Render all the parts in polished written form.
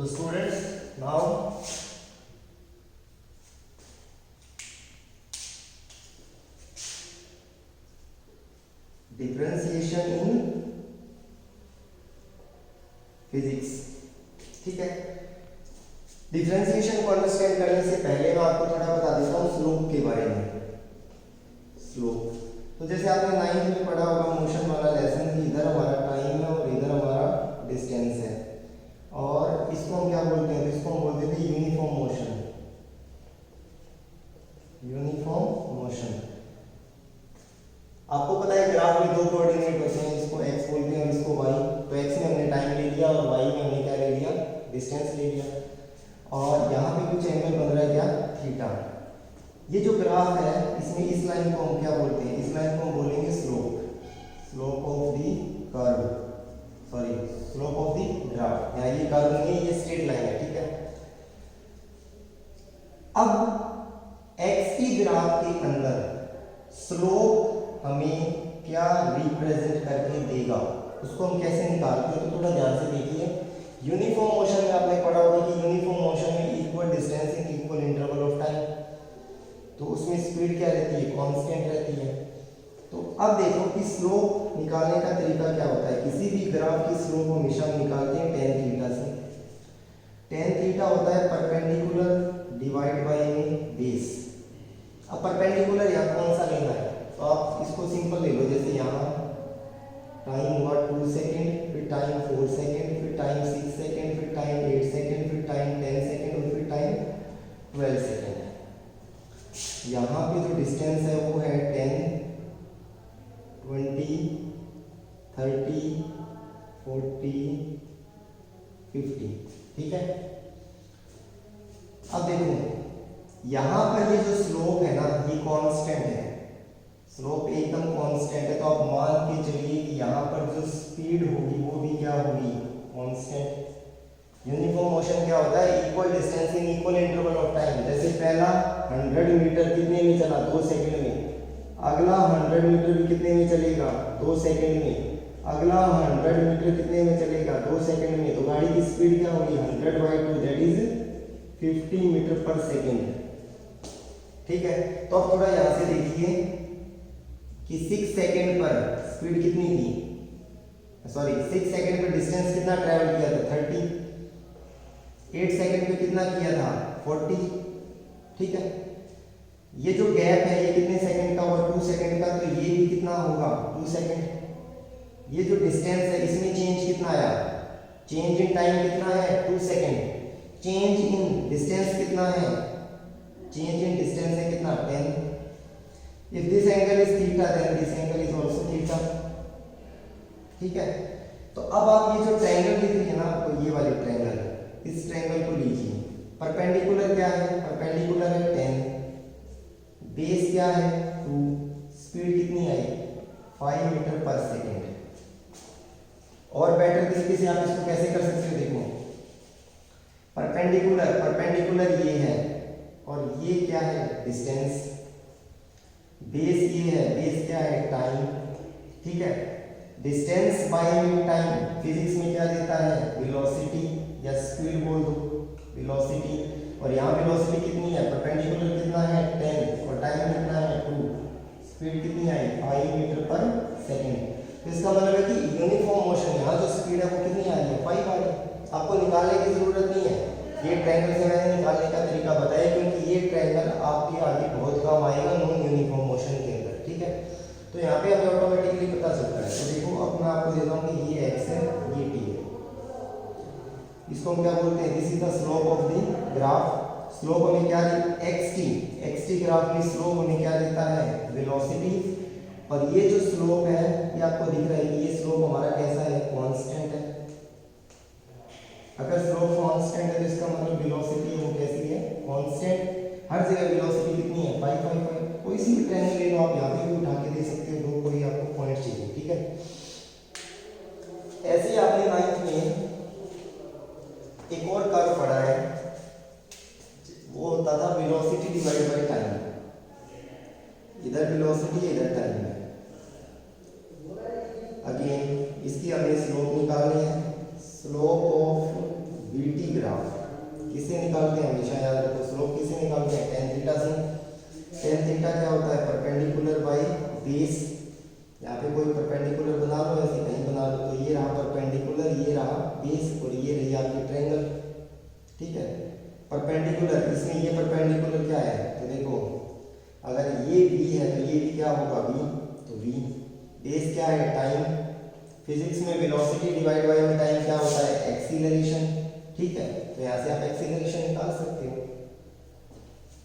तो students now differentiation in physics. ठीक है, डिफरेंशिएशन को अंडरस्टैंड करने से पहले मैं आपको थोड़ा बता देता हूँ स्लोप के बारे में। स्लोप तो जैसे आपने 9th में पढ़ा होगा मोशन वाला लेसन कि इधर हमारा टाइम है और इधर हमारा डिस्टेंस है, और इसको हम क्या बोलते हैं, तो इसको हम बोलते थे यूनिफॉर्म मोशन। यूनिफॉर्म मोशन आपको पता है ग्राफ में दो कोऑर्डिनेट होते हैं, इसको x बोलते हैं और इसको y। तो x में हमने टाइम ले लिया और y में हमने क्या ले लिया, डिस्टेंस ले लिया, और यहाँ पे कुछ एंगल बन रहा है क्या, थीटा। ये जो ग्राफ है इसमें इस लाइन को हम क्या बोलते हैं, इस लाइन को हम बोलेंगे slope. Slope of the curve, sorry slope of the graph. यहाँ ये कर्व नहीं, ये स्ट्रेट लाइन है। ठीक है, अब x की ग्राफ के अंदर स्लोप हमें क्या रिप्रेजेंट करके देगा, उसको हम कैसे निकालते हैं, तो थोड़ा ध्यान से देखिए। यूनिफॉर्म मोशन में आपने पढ़ा होगा कि यूनिफॉर्म मोशन में equal distance in equal interval of time, तो उसमें स्पीड क्या रहती है, कांस्टेंट रहती है। तो अब देखो कि स्लोप निकालने का तरीका क्या होता है। किसी भी ग्राफ की स्लोप हमेशा हम निकालते हैं टेन थीटा से। टेन थीटा होता है परपेंडिकुलर डिवाइड बाय बेस। अब परपेंडिकुलर यहाँ कौन सा लेना है, तो आप इसको सिंपल ले लो। जैसे यहाँ टाइम हुआ 2 सेकेंड, फिर टाइम 4 सेकेंड, फिर टाइम 6 सेकेंड, फिर टाइम 8 सेकेंड, फिर टाइम 10 सेकेंड और फिर टाइम 12 सेकेंड। यहाँ पे जो डिस्टेंस है वो है 10, 20, 30, 40, 50। ठीक है, अब देखो यहाँ पर ये जो स्लोप है ना, ये कांस्टेंट है। स्लोप एकदम कांस्टेंट है, तो आप मान के चलिए कि यहाँ पर जो स्पीड होगी वो भी क्या होगी, कांस्टेंट। यूनिफॉर्म मोशन क्या होता है, equal distance in equal interval of time. जैसे पहला 100 मीटर कितने में चला, 2 सेकंड में। अगला 100 मीटर भी कितने में चलेगा, 2 सेकंड में। अगला 100 मीटर कितने में चलेगा, 2 सेकंड में। तो गाड़ी की स्पीड क्या होगी, 100/2 दैट इज 50 मीटर पर सेकेंड। ठीक है, तो अब थोड़ा यहाँ से देखिए कि 6 सेकंड पर स्पीड कितनी थी, सॉरी 6 सेकंड पर डिस्टेंस कितना ट्रैवल किया था, 30। 8 सेकंड पे कितना किया था, 40। ठीक है, ये जो गैप है ये कितने सेकंड का हुआ, 2 सेकंड का, तो ये भी कितना होगा, 2 सेकंड। ये जो डिस्टेंस है इसमें चेंज कितना आया, चेंज इन टाइम कितना है, 2 सेकंड। चेंज इन डिस्टेंस कितना है, चेंज इन डिस्टेंस है कितना, 10। If this angle is theta, then this angle is also theta। ठीक है, तो अब आप ये जो ट्रायंगल दिख रही है ना आपको, ये वाली ट्रायंगल, इस ट्रायंगल को लीजिए। परपेंडिकुलर क्या है, परपेंडिकुलर है 10, बेस क्या है 2, स्पीड कितनी आई 5 मीटर पर सेकेंड। और बेटर तरीके से आप इसको कैसे कर सकते हो, देखो परपेंडिकुलर, परपेंडिकुलर ये है और ये क्या है, डिस्टेंस। बेस ये है, बेस क्या है, टाइम। ठीक है, डिस्टेंस बाय टाइम फिजिक्स में क्या देता है, वेलोसिटी या स्पीड बोल दो, वेलोसिटी। और यहाँ वेलोसिटी कितनी है, परपेंडिकुलर कितना है 10 और टाइम कितना है 2, स्पीड कितनी आई 5 मीटर पर सेकेंड। तो इसका मतलब है कि यूनिफॉर्म मोशन, यहाँ जो स्पीड है वो कितनी आ रही है, 5 आ रही है। आपको निकालने की जरूरत नहीं है, ये ट्रायंगल से मैंने निकालने का तरीका बताया, क्योंकि ये ट्रायंगल आपके आगे बहुत काम आएगा नॉन यूनिफॉर्म मोशन के अंदर। ठीक है, तो यहाँ पे हमें ऑटोमेटिकली पता चलता है। तो देखो अब मैं आपको देता हूँ कि ये x है, ये t है। इसको हम क्या बोलते हैं, this is the slope of the graph. Slope हमें क्या xt ग्राफ में स्लोप हमें क्या देता है, वेलोसिटी। और ये जो स्लोप है ये आपको दिख रहा है कि ये स्लोप हमारा कैसा है, कांस्टेंट है। अगर स्लोप कांस्टेंट है तो इसका मतलब वेलोसिटी वो कैसी है, कांस्टेंट। हर जगह वेलोसिटी कितनी है, 5 कोई सी भी ट्रायंगल ले लो आप, यहाँ पे भी उठा के दे सकते हो, दो कोई आपको पॉइंट चाहिए। ठीक है, ऐसे ही आपने 9th में एक और कर्व पढ़ा है, वो होता था वेलोसिटी डिवाइड बाय टाइम। इधर वेलोसिटी है, इधर टाइम है। अगेन इसकी हमें स्लोप निकालनी है, slope of v VT graph किसे निकालते हैं, हमेशा याद रखो स्लोप किसे निकालते हैं, tan थीटा से। tan थीटा क्या होता है, परपेंडिकुलर बाई बेस। यहाँ पे कोई परपेंडिकुलर बना लो, ऐसे कहीं बना लो, तो ये रहा परपेंडिकुलर, ये रहा बेस और ये रही आपकी ट्रायंगल। ठीक है, परपेंडिकुलर, इसमें ये परपेंडिकुलर क्या है, तो देखो अगर ये v है तो ये भी क्या होगा v, तो v। बेस क्या है, टाइम। फिजिक्स में वेलोसिटी डिवाइड बाय में टाइम क्या होता है, एक्सीलरेशन। ठीक है, तो यहाँ से आप एक्सीलरेशन निकाल सकते हो।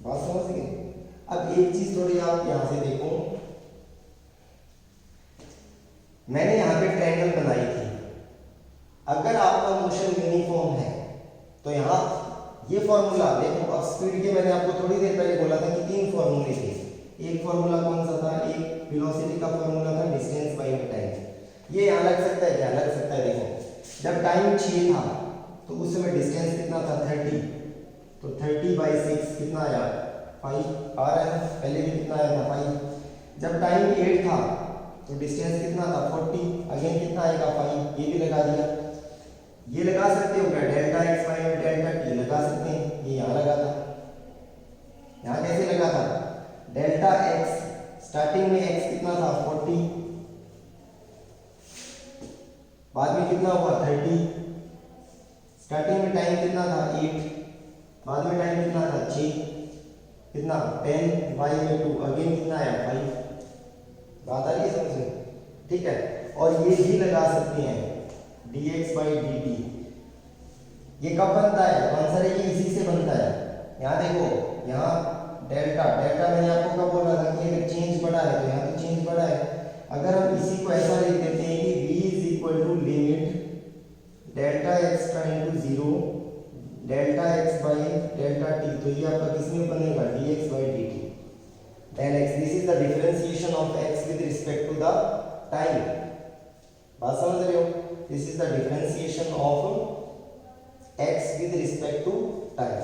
बात समझ गए। अब एक चीज थोड़ी आप यहाँ से देखो, मैंने यहाँ पे ट्रायंगल बनाई थी। अगर आपका मोशन यूनिफॉर्म है तो यहाँ ये फॉर्मूला देखो, अब स्पीड के मैंने आपको थोड़ी देर पहले बोला था कि 3 फॉर्मूले थे। एक फॉर्मूला कौन सा था, एक वेलोसिटी का फॉर्मूला था, डिस्टेंस बाय टाइम। ये यहाँ लग सकता है, क्या लग सकता है, देखो जब टाइम 6 था तो उस समय डिस्टेंस कितना था, 30। तो 30/6 कितना आया, 5 आ रहा है, पहले भी कितना आया था, 5। जब टाइम 8 था तो डिस्टेंस कितना था, 40, अगेन कितना आएगा, 5। ये भी लगा दिया। ये लगा सकते हो क्या, delta X by delta T लगा सकते हैं, ये यहाँ लगा था। यहाँ कैसे लगा था, डेल्टा एक्स स्टार्टिंग में एक्स कितना था, 40, बाद में कितना हुआ, 30। स्टार्टिंग में टाइम कितना था, 8, बाद में टाइम कितना था, 6, कितना 10/2, अगेन कितना आया, 5। बात आ रही है समझ में। ठीक है, और ये भी लगा सकते हैं dx/dt। ये कब बनता है, आंसर है ये इसी से बनता है। यहाँ देखो, यहाँ डेल्टा मैंने आपको कब बोला था कि अगर चेंज बड़ा है तो यहाँ तो चेंज बड़ा है। अगर हम इसी को ऐसा लिख देते हैं कि v = limit delta X tend to 0 delta X by delta T, तो ये आपका किसमें बनेगा, dx/dt। then x, this is the differentiation of x with respect to the time। बात समझ रहे हो, this is the differentiation of x with respect to time।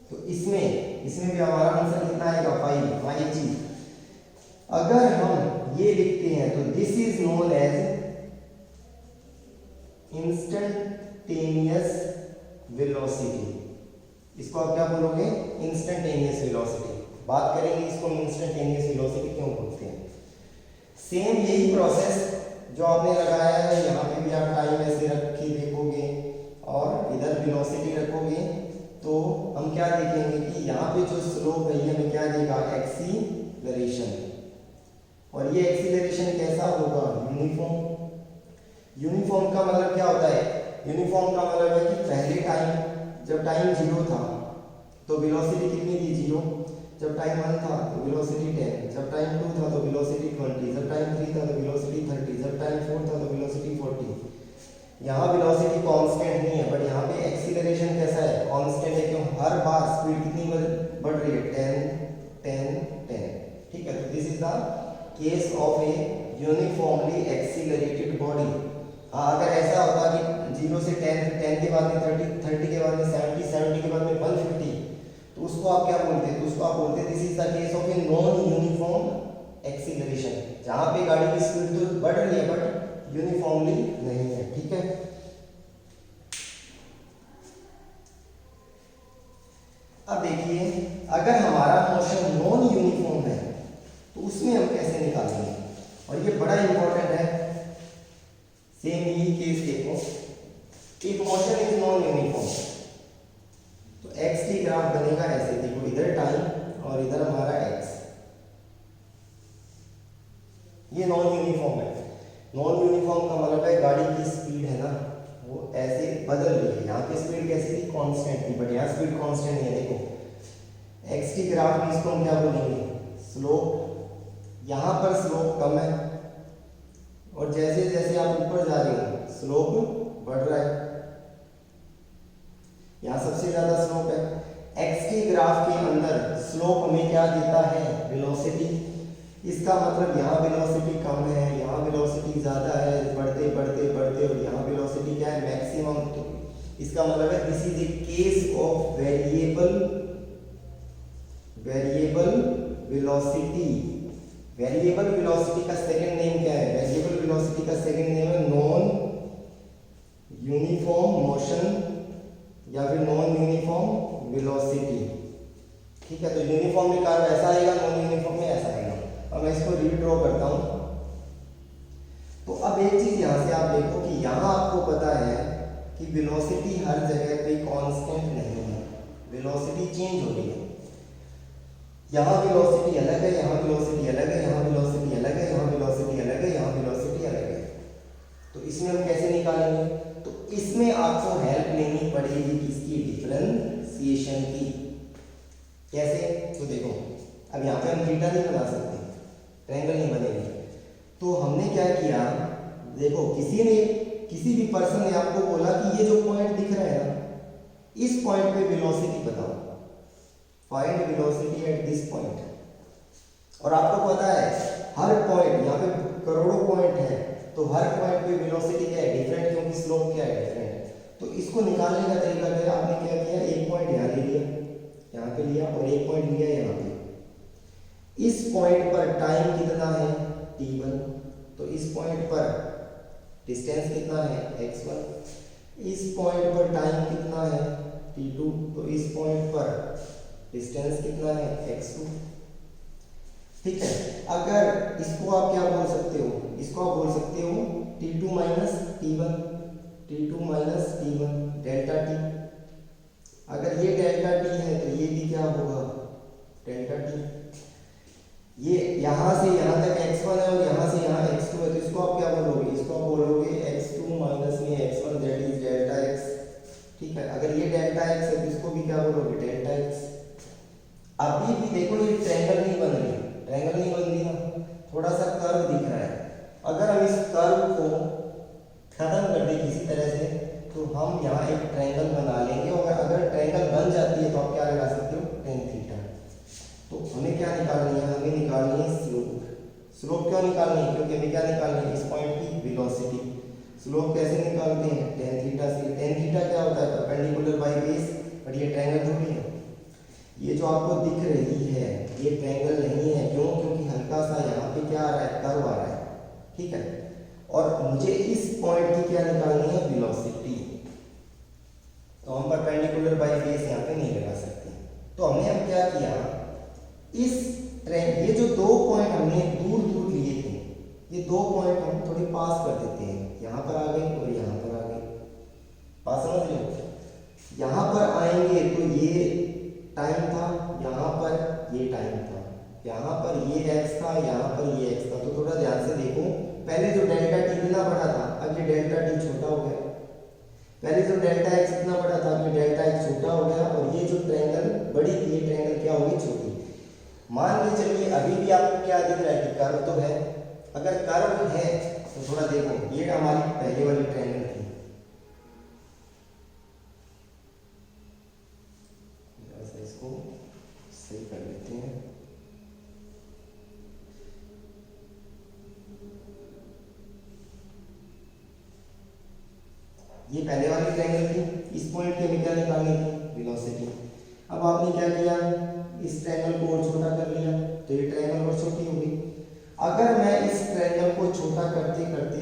तो इसमें भी हमारा आंसर कितना आएगा, 5g। अगर हम ये लिखते हैं तो this is known as instantaneous velocity. इसको आप क्या बोलोगे, इंस्टेंटेनियस वेलोसिटी। बात करेंगे इसको इंस्टेंटेनियस वेलोसिटी क्यों बोलते हैं। सेम यही प्रोसेस जो आपने लगाया है, यहाँ पे भी आप टाइम ऐसे रख के देखोगे और इधर वेलोसिटी रखोगे, तो हम क्या देखेंगे कि यहाँ पे जो स्लोप है ये हमें क्या देगा, एक्सीलरेशन। और ये एक्सीलरेशन कैसा होगा, यूनिफॉर्म। यूनिफॉर्म का मतलब क्या होता है, यूनिफॉर्म का मतलब है कि पहले टाइम जब टाइम 0 था तो वेलोसिटी कितनी थी, 0। जब टाइम 1 था तो वेलोसिटी 10, जब टाइम 2 था तो वेलोसिटी 20, जब टाइम 3 था तो वेलोसिटी 30, जब टाइम 4 था तो वेलोसिटी 40। यहाँ वेलोसिटी कांस्टेंट नहीं है, बट यहाँ पे एक्सीलरेशन कैसा है, कांस्टेंट है, क्यों, हर बार स्पीड कितनी बढ़ रही है, 10। ठीक है, तो this is the case of A uniformly accelerated body. अगर ऐसा होता कि 0 से 10 के बाद में 30 के बाद में 70 के बाद में 150, तो उसको आप क्या बोलते हैं, तो उसको आप बोलते हैं this is the case of a non uniform acceleration, जहां पे गाड़ी की स्पीड तो बढ़ रही है बट यूनिफॉर्मली नहीं है। ठीक है, अब देखिए अगर हमारा मोशन नॉन यूनिफॉर्म है तो उसमें हम कैसे निकालेंगे, और ये बड़ा इंपॉर्टेंट है। सेम यही केस देखो, if motion is non uniform तो एक्स की ग्राफ बनेगा ऐसे, देखो इधर टाइम और इधर हमारा एक्स, ये नॉन यूनिफॉर्म है। नॉन यूनिफॉर्म का मतलब है गाड़ी की स्पीड है ना वो ऐसे बदल रही है। यहाँ पे स्पीड कैसी थी, कांस्टेंट थी, बट यहाँ स्पीड कांस्टेंट है। देखो एक्स की ग्राफ में इसको हम क्या बोलेंगे, स्लोप। यहाँ पर स्लोप कम है और जैसे जैसे आप ऊपर जा रहे हो स्लोप बढ़ रहा है। यहाँ सबसे ज्यादा स्लोप है। एक्स की ग्राफ के अंदर स्लोप हमें क्या देता है, वेलोसिटी। इसका मतलब यहाँ वेलोसिटी कम है, यहाँ वेलोसिटी ज्यादा है, बढ़ते बढ़ते बढ़ते, और यहाँ वेलोसिटी क्या है, मैक्सिमम। तो इसका मतलब है this is a case of variable velocity. Variable velocity का सेकंड नेम क्या है, वेरिएबल वेलोसिटी का सेकंड नेम है नॉन यूनिफॉर्म तो अब एक चीज यहाँ से आप देखो कि यहाँ आपको पता है कि वेलोसिटी हर जगह पे कांस्टेंट नहीं है, वेलोसिटी चेंज हो रही है। यहाँ वेलोसिटी अलग है, यहाँ वेलोसिटी अलग है, यहाँ वेलोसिटी अलग है, यहाँ वेलोसिटी अलग है, यहाँ वेलोसिटी अलग है। तो इसमें हम कैसे निकालेंगे? तो इसमें आपको हेल्प लेनी पड़ेगी किसकी? डिफरेंशिएशन की। कैसे? तो देखो अब यहाँ पे हम थीटा नहीं बना सकते, ट्रायंगल नहीं बनेगा। तो हमने क्या किया, देखो किसी भी पर्सन ने आपको बोला कि ये जो पॉइंट दिख रहा है ना, इस पॉइंट पे वेलोसिटी बताओ, find velocity at this point. और आपको पता है हर पॉइंट, यहाँ पे करोड़ों पॉइंट है, तो हर पॉइंट पे वेलोसिटी क्या है? डिफरेंट, क्योंकि स्लोप क्या है? डिफरेंट। तो इसको निकालने का तरीका क्या? आपने क्या किया, एक पॉइंट यहाँ ले लिया, यहाँ पे लिया, और एक पॉइंट लिया यहाँ पे। इस पॉइंट पर टाइम कितना है? t1। तो इस पॉइंट पर डिस्टेंस कितना है? x1। इस पॉइंट पर टाइम कितना है? t2। तो इस पॉइंट पर डिस्टेंस कितना है? x2। ठीक है, अगर इसको आप क्या बोल सकते हो? इसको आप बोल सकते हो t2 minus t1, t2 minus t1, delta t। अगर ये डेल्टा t है तो ये भी क्या होगा? Delta t। ये यहाँ से यहाँ तक x1 है और यहाँ से यहाँ x2 है, तो इसको आप क्या बोलोगे? इसको आप बोलोगे x2 माइनस में x1, that is delta x। ठीक है, अगर ये डेल्टा x है तो इसको भी क्या बोलोगे? Delta x। अभी भी देखो ये ट्रायंगल नहीं बन रही, ट्रायंगल नहीं बन रही ना, थोड़ा सा कर्व दिख रहा है। अगर हम इस कर्व को खत्म कर दें किसी तरह से, तो हम यहाँ एक ट्रायंगल बना लेंगे, और अगर ट्रायंगल बन जाती है तो आप क्या लगा सकते हो? tan theta. तो हमें क्या निकालनी है? हमें निकालनी है स्लोप। स्लोप क्यों निकालनी है? क्योंकि हमें क्या निकालनी है? इस पॉइंट की वेलोसिटी। स्लोप कैसे निकालते हैं? tan थीटा से। tan थीटा क्या होता है? Perpendicular by base. बट ये ट्रायंगल थोड़ी है, ये जो आपको दिख रही है ये ट्रायंगल नहीं है। क्यों? क्योंकि हल्का सा यहाँ पे क्या आ रहा है? कर्व आ रहा है। ठीक है, और मुझे इस पॉइंट की क्या निकालनी है? वेलोसिटी। तो हम परपेंडिकुलर बाय बेस यहाँ पे नहीं लगा सकते। तो हमने अब क्या किया, ये जो दो पॉइंट हमने दूर दूर लिए थे, ये दो पॉइंट हम थोड़े पास कर देते हैं। यहाँ पर आ गए और यहाँ पर आ गए, पास समझ रहे हो? यहाँ पर आएंगे तो ये टाइम था, यहाँ पर ये टाइम था, यहाँ पर ये x था, यहाँ पर ये x था। तो थोड़ा ध्यान से देखो, पहले जो डेल्टा t इतना बड़ा था, अब ये डेल्टा t छोटा हो गया। पहले जो डेल्टा x इतना बड़ा था, अब ये डेल्टा x छोटा हो गया, और ये जो ट्रायंगल बड़ी थी, ये ट्रायंगल क्या होगी? छोटी। मान के चलिए अभी भी आपको क्या दिख रहा है कि कर्व तो है। अगर कर्व है तो थोड़ा देखो, ये हमारी पहले वाली ट्रायंगल थी, इसको सही कर लेते हैं। ये पहले वाली ट्रायंगल थी, इस पॉइंट के हमें क्या निकालनी थी? वेलोसिटी। अब आपने क्या किया, इस ट्रायंगल को और छोटा कर लिया, तो ये ट्रायंगल और छोटी हो गई। अगर मैं इस ट्रायंगल को छोटा करते करते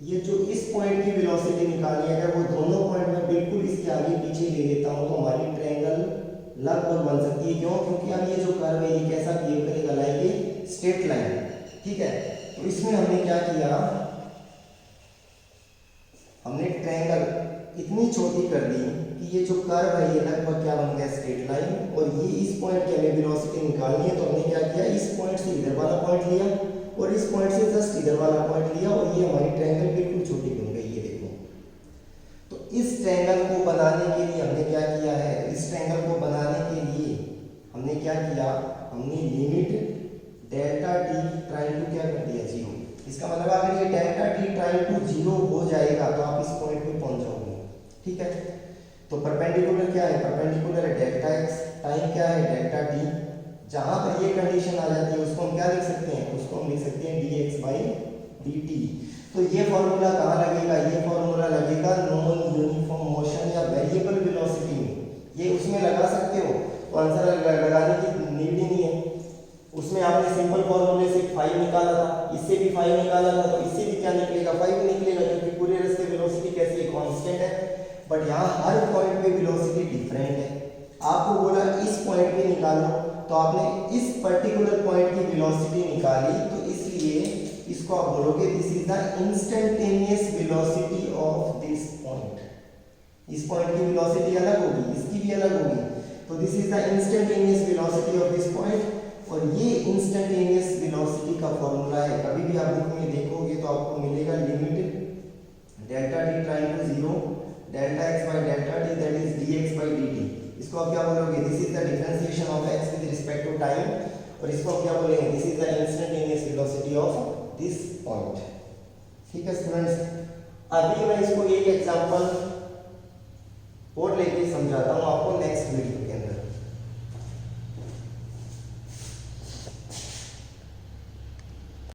ये जो इस पॉइंट की वेलोसिटी निकाली, अगर वो दोनों पॉइंट में बिल्कुल इसके आगे पीछे ले लेता हूँ, तो हमारी ट्रायंगल लगभग बन सकती है। क्यों? क्योंकि अब ये जो कर्व है ये कैसा बिहेव करेगा? Like a straight line. ठीक है, तो इसमें हमने क्या किया, हमने ट्रायंगल इतनी छोटी कर दी कि ये जो कर्व है ये लगभग क्या बन गया? Straight line. और ये इस पॉइंट की हमें वेलोसिटी निकालनी है, तो हमने क्या किया, इस पॉइंट से इधर वाला पॉइंट लिया और इस पॉइंट से जस्ट इधर वाला पॉइंट लिया, और ये हमारी ट्रायंगल बिल्कुल छोटी बन गई। ये देखो, तो इस ट्रायंगल को बनाने के लिए हमने क्या किया है? इस ट्रायंगल को बनाने के लिए हमने क्या किया, हमने limit delta T trying to क्या कर दिया? 0। इसका मतलब अगर ये डेल्टा टी ट्राइंग टू 0 हो जाएगा तो आप इस पॉइंट पे पहुंच जाओगे। ठीक है, तो परपेंडिकुलर क्या है? परपेंडिकुलर है डेल्टा x, टाइम क्या है? Delta t। जहां पर ये कंडीशन आ जाती है उसको हम क्या लिख सकते हैं? उसको हम लिख सकते हैं dx/dt। तो ये फॉर्मूला कहाँ लगेगा? ये फॉर्मूला लगेगा नॉन यूनिफॉर्म मोशन या वेरिएबल वेलोसिटी में। ये उसमें लगा सकते हो, तो आंसर लगाने की नीड ही नहीं है। उसमें आपने सिंपल फॉर्मूले से 5 निकाला था, इससे भी 5 निकाला था, तो इससे भी क्या निकलेगा? 5 निकलेगा, क्योंकि पूरे रास्ते वेलोसिटी कैसी है? कांस्टेंट है। बट यहाँ हर पॉइंट पे वेलोसिटी डिफरेंट है। आपको बोला इस पॉइंट पे निकालो, तो आपने इस पर्टिकुलर पॉइंट की वेलोसिटी निकाली, तो इसलिए इसको इसको आप बोलोगे this is the instantaneous velocity of this point. इस पॉइंट की वेलोसिटी अलग होगी, इसकी भी अलग होगी, तो this is the instantaneous velocity of this point. और ये इंस्टेंटेनियस वेलोसिटी का फॉर्मूला है, कभी भी आप बुक में देखोगे तो आपको मिलेगा limit delta T time to 0 delta X by delta T that is dx by dt। इसको आप क्या बोलोगे, this is the differentiation of x with respect to time, और इसको आप क्या बोलेंगे, this is the instantaneous velocity of this point. ठीक है स्टूडेंट्स, अभी मैं इसको एक एग्जांपल और लेके समझाता हूँ आपको नेक्स्ट वीडियो।